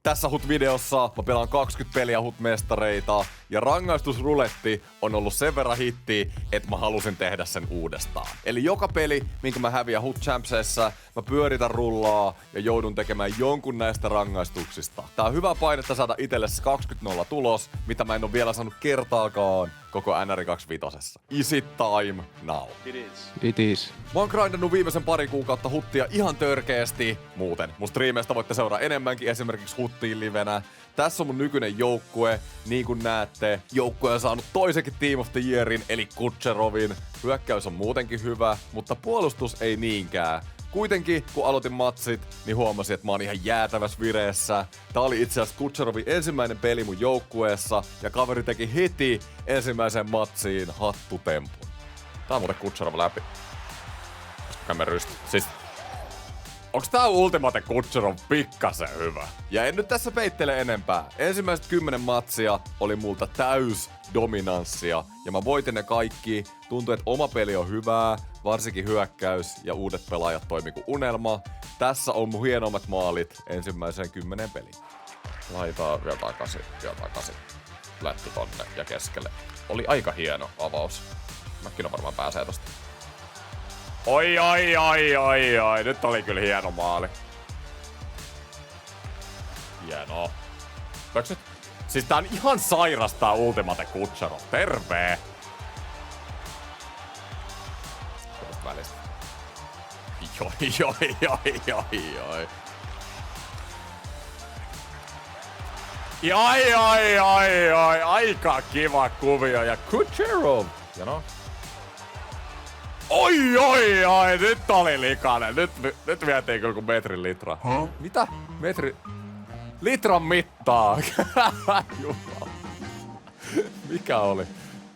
Tässä HUT-videossa mä pelaan 20 peliä HUT-mestareita ja rangaistusruletti on ollut sen verran hitti, että mä halusin tehdä sen uudestaan. Eli joka peli, minkä mä häviän HUT-champseissa, mä pyöritän rullaa ja joudun tekemään jonkun näistä rangaistuksista. Tää on hyvä painetta saada itselle se 20-0 tulos, mitä mä en oo vielä saanut kertaakaan koko NR 25. Is it time now? It is. Mä oon grindannut viimeisen pari kuukautta huttia ihan törkeästi. Muuten, mun striimeistä voitte seuraa enemmänkin esimerkiksi huttiin livenä. Tässä on mun nykyinen joukkue. Niin kuin näette, joukkue on saanut toisenkin Team of the Yearin, eli Kutcherovin. Hyökkäys on muutenkin hyvä, mutta puolustus ei niinkään. Kuitenkin, kun aloitin matsit, niin huomasin, että mä oon ihan jäätävässä vireessä. Tää oli itse asiassa Kutcherovin ensimmäinen peli mun joukkueessa, ja kaveri teki heti ensimmäiseen matsiin hattutempun. Tää on muuten Kutcherov läpi. Kämmerystä. Siis, onks tää Ultimate Kutcherov pikkasen hyvä? Ja en nyt tässä peittele enempää. Ensimmäiset 10 matsia oli multa täys dominanssia, ja mä voitin ne kaikki. Tuntui, että oma peli on hyvää, varsinkin hyökkäys ja uudet pelaajat toimi kuin unelma. Tässä on mun hienommat maalit ensimmäiseen 10 peliin. Laitaa vielä takaisin. Lätty tonne ja keskelle. Oli aika hieno avaus. Mäkin varmaan pääsee tosta. Oi. Nyt oli kyllä hieno maali. Hienoa. Pöksyt? Siis tää on ihan sairas tää Ultimate Kutcherov. Terve! Välistä. Joi. Aika kiva kuvio ja Kutcherov. Jano. Oi. Nyt oli likainen. Nyt vietiin kyllä kuin metrin litra. Huh? Mitä? Litran mittaa. Jumala. Mikä oli?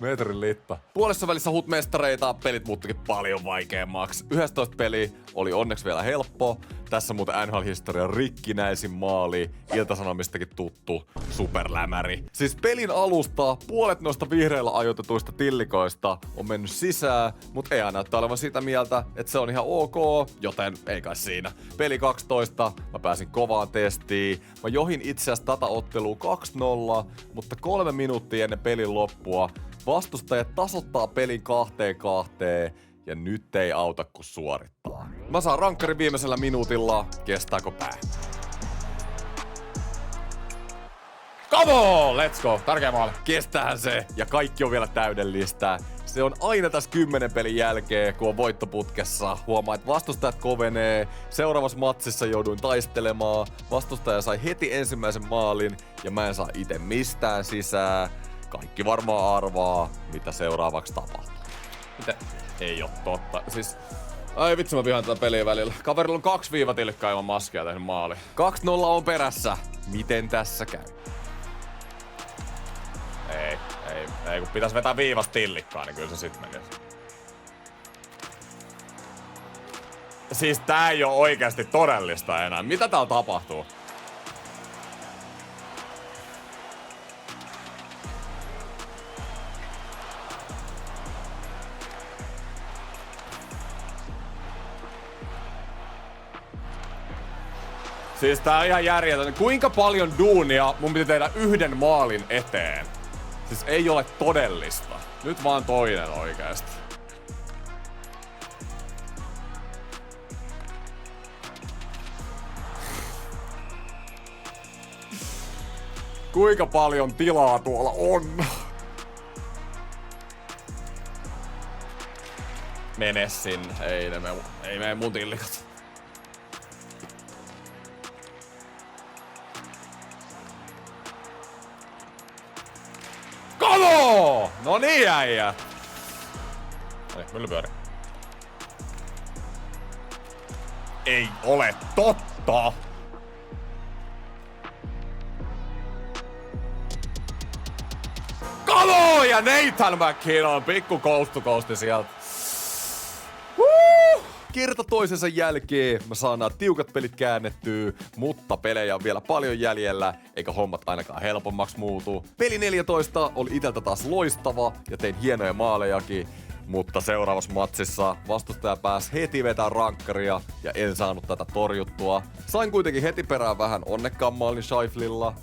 Metrin litta. Puolessa välissä HUT-mestareita pelit muuttuikin paljon vaikeammaksi. 11 peli oli onneksi vielä helppo. Tässä muuten NHL-historian rikkinäisin maali. Ilta-Sanomistakin tuttu superlämäri. Siis pelin alusta puolet noista vihreillä ajoitetuista tillikoista on mennyt sisään, mutta EA näyttää olevan sitä mieltä, että se on ihan ok, joten ei kai siinä. Peli 12, mä pääsin kovaan testiin. Mä johin itse asiassa tätä ottelua 2-0, mutta 3 minuuttia ennen pelin loppua vastustajat tasoittaa pelin 2-2 ja nyt ei auta kun suorittaa. Mä saan rankkarin viimeisellä minuutilla, kestääkö pää? Come on! Let's go! Tärkeä maali. Kestäähän se, ja kaikki on vielä täydellistä. Se on aina tässä 10 pelin jälkeen, kun on voittoputkessa. Huomaa, että vastustajat kovenee. Seuraavassa matsissa jouduin taistelemaan. Vastustaja sai heti ensimmäisen maalin, ja mä en saa itse mistään sisään. Kaikki varmaan arvaa, mitä seuraavaksi tapahtuu. Mitä? Ei oo totta. Siis, ai vitsi, mä vihaan tätä peliä välillä. Kaverilla on 2 viivatilkkaa ilman maskia tehnyt maali. 2-0 on perässä. Miten tässä käy? Ei, kun pitäis vetää viivasta tillikkaa, niin kyllä se sit menee. Siis tää ei oo oikeasti todellista enää. Mitä täällä tapahtuu? Siis tää on ihan järjetön. Kuinka paljon duunia mun piti tehdä yhden maalin eteen? Siis ei ole todellista. Nyt vaan toinen oikeesti. Kuinka paljon tilaa tuolla on? Mene sinne. Ei mene mun tillikat. Kolo! No niin äijä! Myllypyöri. Ei ole totta! Kolo! Ja Nathan McKinnon, pikku coast to coasti sieltä. Kerta toisensa jälkeen mä saan nämä tiukat pelit käännettyä, mutta pelejä on vielä paljon jäljellä, eikä hommat ainakaan helpommaksi muutu. Peli 14 oli iteltä taas loistava ja tein hienoja maalejakin. Mutta seuraavassa matsissa vastustaja pääsi heti vetää rankkaria ja en saanut tätä torjuttua. Sain kuitenkin heti perään vähän onnekkaan maalin Scheiflilla.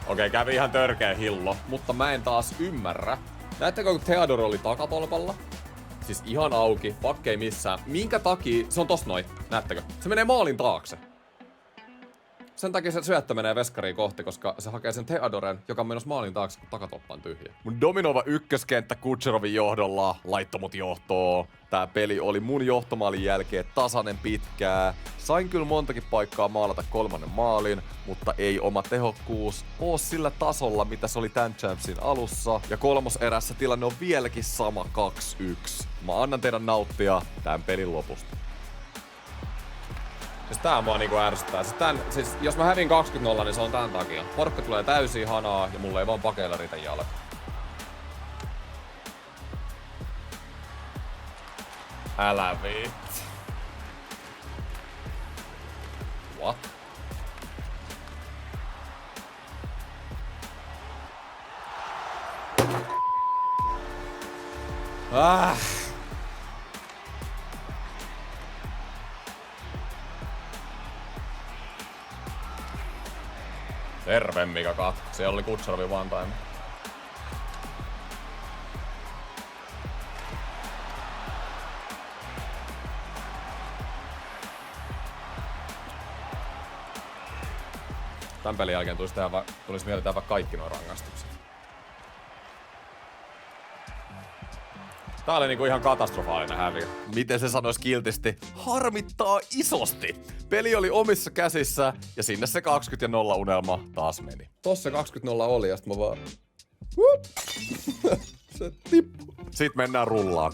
Okei, kävi ihan törkeä hillo, mutta mä en taas ymmärrä. Näettekö, kun Theodore oli takatolpalla? Siis ihan auki, pakkei missään. Minkä takia? Se on tossa noin. Näettekö? Se menee maalin taakse. Sen takia se syöttö menee veskariin kohti, koska se hakee sen Theodoren, joka on menossa maalin taakse, kun takatoppa on tyhjä. Mun dominova ykköskenttä Kutserovin johdolla laittoi mut johtoon. Tää peli oli mun johtomaalin jälkeen tasainen pitkää. Sain kyllä montakin paikkaa maalata kolmannen maalin, mutta ei oma tehokkuus oo sillä tasolla, mitä se oli tän champsin alussa. Ja kolmoserässä tilanne on vieläkin sama 2-1. Mä annan teidän nauttia tän pelin lopusta. Siis tää mua niinku ärsyttää. Siis jos mä hävin 20-0, niin se on tän takia. Porkka tulee täysin hanaa ja mulla ei vaan pakeilla riitä jalka. Älä viit. What? Terve Mika Katko. Siellä oli Kutserovin one time. Tän pelin jälkeen tulisi mieleen tehdä kaikki nuo rangaistukset. Tää oli niinku ihan katastrofaalinen häviö. Miten se sanois kiltisti? Harmittaa isosti. Peli oli omissa käsissä ja sinne se 20-0 unelma taas meni. Tossa 20-0 oli ja sit mä vaan... se tippui. Sitten mennään rullaan.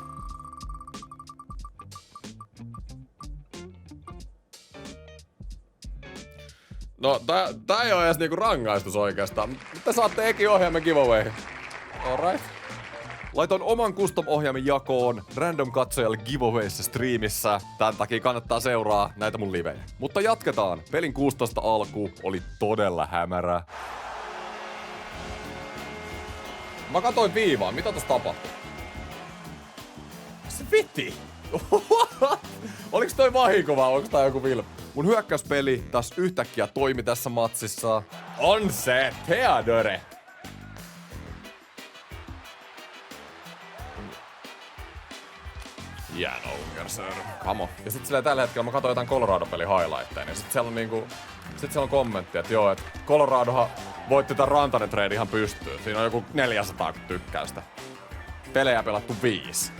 No tää ei oo edes niinku rangaistus oikeastaan. Mutta saatte Eki ohjaimen giveaway. Alright. Laitoin oman custom-ohjaimen jakoon random katsojalle giveawayssa striimissä. Tän takia kannattaa seuraa näitä mun livejä. Mutta jatketaan. Pelin 16 alku oli todella hämärä. Mä katoin viivaa. Mitä tossa tapahtui? Se viti! Oliks toi vahinko vai onks tää joku vilppi? Mun hyökkäyspeli taas yhtäkkiä toimi tässä matsissa. On se Theodore! Jano Ungersör. Kamo. Ja sit silleen tällä hetkellä mä katsoin jotain Colorado-pelin highlightteja, niin sit siellä on niinku... Sit siellä on kommentti, että joo, että Coloradohan voitti tän Rantanen trade ihan pystyyn. Siinä on joku 400 tykkäystä. Pelejä pelattu 5.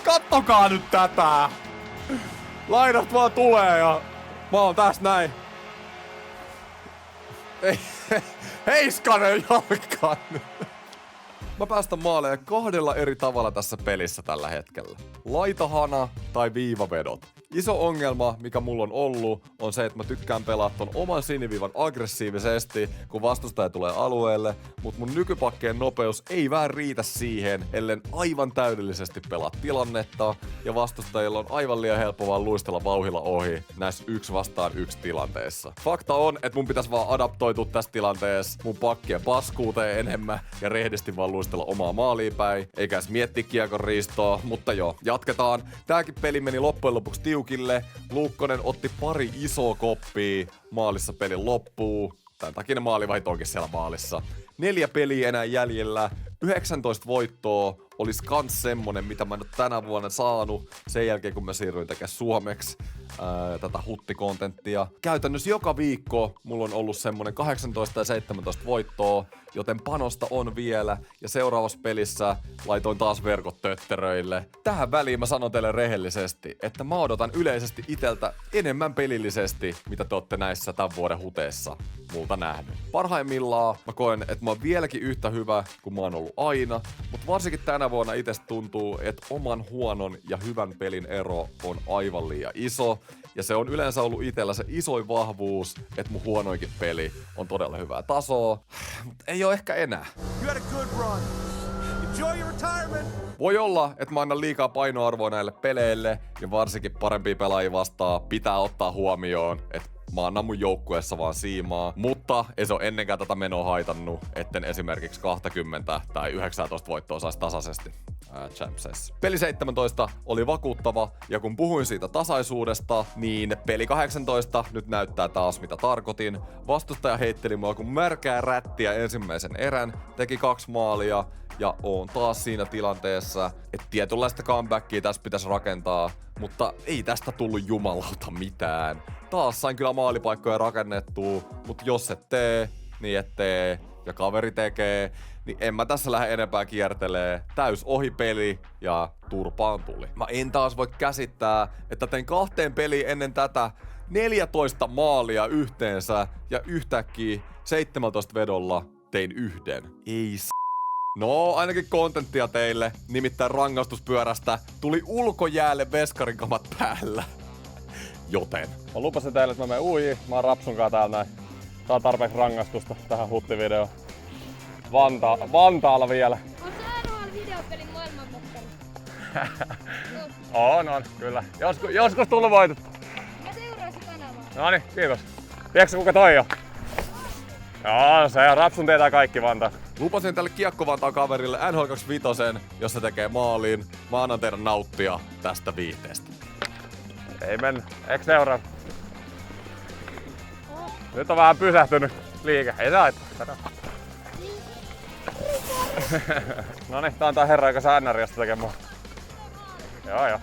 Kattokaa nyt tätä! Lainat vaan tulee ja mä oon tässä näin. Heiskanen jalkaan! Mä päästän maaleja 2 eri tavalla tässä pelissä tällä hetkellä. Laitahana tai viivavedot. Iso ongelma, mikä mulla on ollut, on se, että mä tykkään pelaa ton oman siniviivan aggressiivisesti, kun vastustaja tulee alueelle, mut mun nykypakkeen nopeus ei vähän riitä siihen, ellen aivan täydellisesti pelaa tilannetta, ja vastustajilla on aivan liian helppo vaan luistella vauhilla ohi näissä 1 vastaan 1 tilanteessa. Fakta on, että mun pitäisi vaan adaptoitua tässä tilanteessa mun pakkien paskuuteen enemmän ja rehdisti vaan luistella omaa maaliin päin, eikä edes miettiä kiekon riistoa, mutta joo, jatketaan. Tääkin peli meni loppujen lopuksi tiukille. Luukkonen otti pari isoa koppia maalissa pelin loppuun. Tän takia ne maalivahit onkin siellä maalissa. 4 peliä enää jäljellä. 19 voittoa olisi kans semmonen, mitä mä en ole tänä vuonna saanut sen jälkeen, kun mä siirryin tekemään suomeksi tätä huttikontenttia. Käytännössä joka viikko mulla on ollut semmonen 18 ja 17 voittoa, joten panosta on vielä. Ja seuraavassa pelissä laitoin taas verkot tötteröille. Tähän väliin mä sanon teille rehellisesti, että mä odotan yleisesti iteltä enemmän pelillisesti, mitä te ootte näissä tämän vuoden huteissa multa nähnyt. Parhaimmillaan mä koen, että mä oon vieläkin yhtä hyvä kuin mä oon ollut aina, mutta varsinkin tänä vuonna itsestä tuntuu, että oman huonon ja hyvän pelin ero on aivan liian iso. Ja se on yleensä ollut itsellä se isoin vahvuus, että mun huonoinkin peli on todella hyvää tasoa, mutta ei oo ehkä enää. Voi olla, että mä annan liikaa painoarvoa näille peleille, ja varsinkin parempia pelaajia vastaan pitää ottaa huomioon, että mä annan mun joukkueessa vaan siimaa, mutta ei se ole ennenkään tätä menoa haitannut, etten esimerkiksi 20 tai 19 voittoa saisi tasaisesti Champsissa. Peli 17 oli vakuuttava, ja kun puhuin siitä tasaisuudesta, niin peli 18 nyt näyttää taas mitä tarkoitin. Vastustaja heitteli mua kuin märkää rättiä ensimmäisen erän, teki 2 maalia, ja oon taas siinä tilanteessa, että tietynlaista comebackia tässä pitäisi rakentaa, mutta ei tästä tullut jumalauta mitään. Taas sain kyllä maalipaikkoja rakennettua, mutta jos et tee, niin et tee, ja kaveri tekee, niin en mä tässä lähde enempää kiertelee. Täys ohipeli ja turpaan tuli. Mä en taas voi käsittää, että tein 2 peliä ennen tätä 14 maalia yhteensä ja yhtäkkiä 17 vedolla tein 1. Ei No, ainakin kontenttia teille. Nimittäin rangaistuspyörästä tuli ulkojäälle veskarin kamat päällä. Joten. Mä lupasin teille, että mä menen uijiin. Mä oon Rapsunkaan täällä näin. Tää on tarpeeksi rangaistusta tähän huttivideoon. Vantaalla vielä. On se ainoa videopelin maailmanmestaruus. On, kyllä. Joskus tullut voitot. Mä seuraisin kanavaa. Noniin, kiitos. Tiedätkö kuka toi on? Joo, se on Rapsun tietää kaikki Vantaa. Lupasin tälle Kiekko-Vantaan kaverille NHL25, jos se tekee maaliin. Mä annan teidän nauttia tästä viihteestä. Ei mennä. Eikö seuraa? Nyt on vähän pysähtynyt liike. Ei se haittaa. Kato. Noniin, tää on tää herra, joka saa NR:stä tekemään. Joo.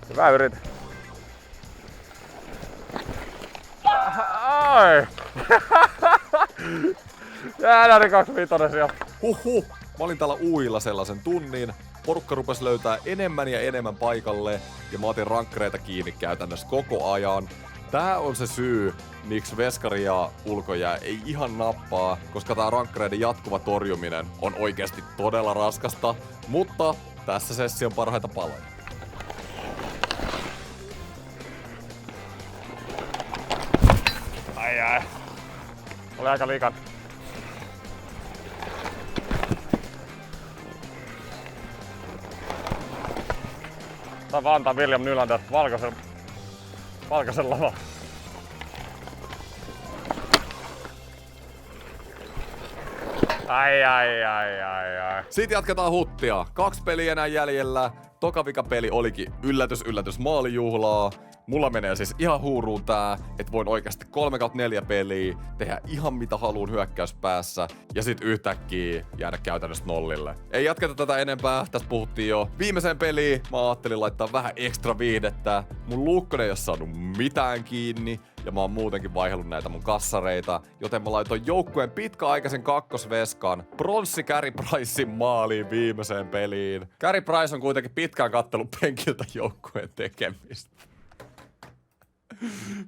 Hyvä yritä. Ai! NR 25 siellä. Huhhuh. Mä olin täällä uilla sellaisen tunnin. Porukka rupesi löytää enemmän ja enemmän paikalle ja mä otin rankkareita kiinni käytännössä koko ajan. Tää on se syy, miksi veskari ja ulkojää ei ihan nappaa, koska tää rankkareiden jatkuva torjuminen on oikeasti todella raskasta, mutta tässä session parhaita paloja. Ai. Oli aika liikan. Tää on Vantaa William Nylander valkoisen lava. Ai. Sitten jatketaan huttia. 2 peliä enää jäljellä. Toka vikapeli olikin yllätys maalijuhlaa. Mulla menee siis ihan huuruun tää, että voin oikeasti 3/4 peliä, tehdä ihan mitä haluun hyökkäyspäässä ja sit yhtäkkiä jäädä käytännössä nollille. Ei jatketa tätä enempää, tästä puhuttiin jo. Viimeiseen peliin mä ajattelin laittaa vähän ekstra viihdettä. Mun luukkonen ei oo saanut mitään kiinni ja mä oon muutenkin vaihdellut näitä mun kassareita, joten mä laitoin joukkueen pitkäaikaisen kakkosveskan Bronssi Carey Pricein maaliin viimeiseen peliin. Carey Price on kuitenkin pitkään kattellut penkiltä joukkueen tekemistä.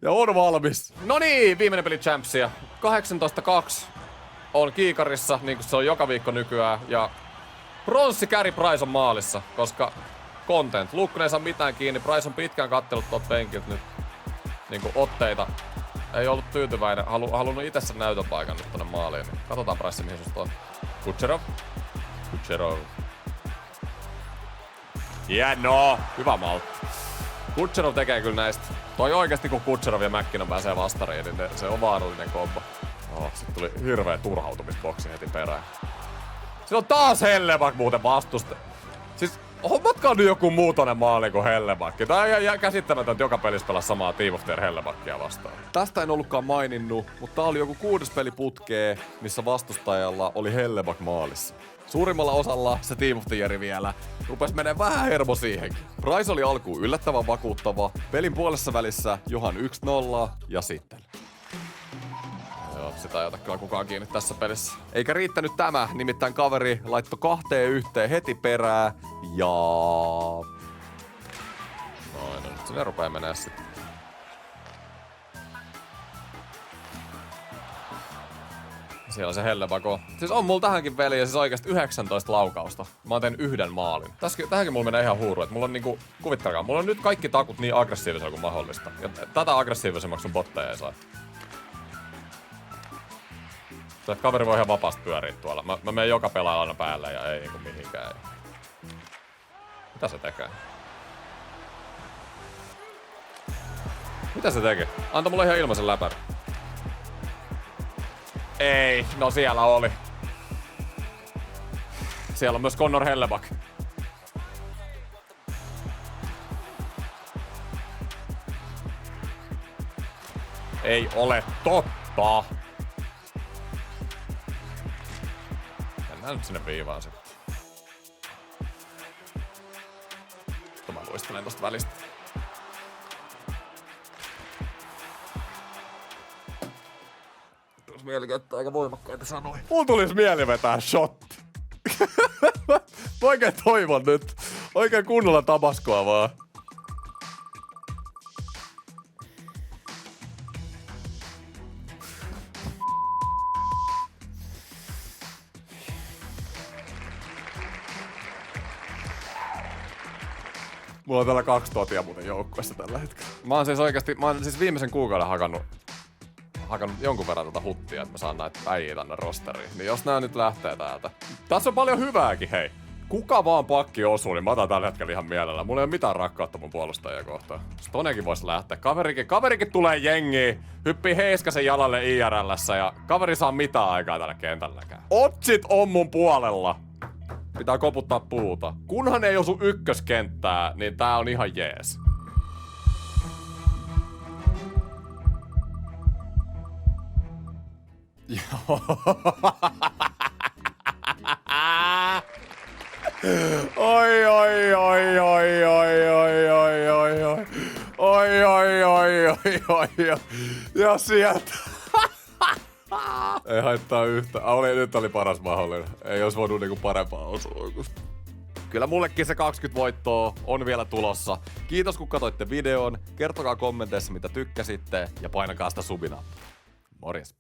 Ja on valmis. No niin, viimeinen peli Champsia. 18-2 on kiikarissa, niin kuin se on joka viikko nykyään. Ja Bronssi Carey Price on maalissa, koska content. Luukkonen ei saa mitään kiinni. Price on pitkään kattellut tuolta penkiltä nyt niinku otteita. Ei ollut tyytyväinen. Halunnut itse sen näytöpaikan nyt tonne maaliin. Niin katsotaan Price, mihin susta on. Kucherov. Hieno! Hyvä maltti. Kucherov tekee kyllä näistä. Toi oikeesti kun Kucherov ja Mäkkinen pääsee vastariin, niin se on vaarallinen kombo. Sit tuli hirveä turhautumisboksi heti perään. Siinä on taas Hellebak muuten vastusta. Siis hommatkaa nyt joku muu tonne maaliin kuin Hellebakki. Tää on käsittämätöntä, että joka pelissä pelaa samaa Team of Their Hellebakkia vastaan. Tästä en ollutkaan maininnut, mutta tää oli joku 6. peli putkee, missä vastustajalla oli Hellebak maalissa. Suurimmalla osalla se Team of the Year vielä rupes menee vähän hermo siihenkin. Price oli alkuun yllättävän vakuuttava, pelin puolessa välissä Johan 1-0 ja sitten. Joo, sitä ei ota kyllä kukaan kiinni tässä pelissä. Eikä riittänyt tämä, nimittäin kaveri laittoi 2-1 heti perään ja... Noin, nyt se rupee menee sitten. Siellä se Hellebako. Siis on mulla tähänkin peliä siis oikeesti 19 laukausta. Mä oon tehnyt 1 maalin. Tähänkin mulla menee ihan huuru, että mulla on niinku, kuvittelkaa, mulla on nyt kaikki takut niin aggressiivisia kuin mahdollista. Ja tätä aggressiivisemmaksi sun botteja ei saa. Se kaveri voi ihan vapaasti pyöriä tuolla. Mä menen joka pelaaja aina päälle ja ei niinku mihinkään. Mitä se tekee? Mitä se teki? Anta mulle ihan ilmaisen läpäri. Ei, no siellä oli. Siellä on myös Connor Hellebuyck. Ei ole totta. Mennään nyt sinne viivaan sitten. Mä luistelen tosta välistä. Tulis mieli käyttää aika voimakkaita sanoja. Mulla tulis mieli vetää shotti. Mä oikein toivon nyt. Oikein kunnolla tabaskoa vaan. Mulla on täällä 2000 muuten joukkueessa tällä hetkellä. Mä oon siis viimeisen kuukauden hakannut jonkun verran tätä huttia, että mä saan näitä päijiä tänne rosteriin. Niin jos nää nyt lähtee täältä. Tässä on paljon hyvääkin, hei. Kuka vaan pakki osuu, niin mä otan tällä hetkellä ihan mielellä. Mulla ei ole mitään rakkautta mun puolustajia kohtaan. Stonekin vois lähteä. Kaverikin tulee jengiin. Hyppii Heiskasen jalalle IRL:ssä ja kaveri saa mitään aikaa tällä kentälläkään. Otsit on mun puolella. Pitää koputtaa puuta. Kunhan ei osu ykköskenttää, niin tää on ihan jees. Joo. Oi. Ja sieltä. Ei haittaa yhtä. Nyt oli paras mahdollinen. Ei olisi voinut niinku parempaa osua. Kyllä mullekin se 20 voittoa on vielä tulossa. Kiitos kun katsoitte videon. Kertokaa kommenteissa mitä tykkäsitte ja painakaa sitä subina. Morjes.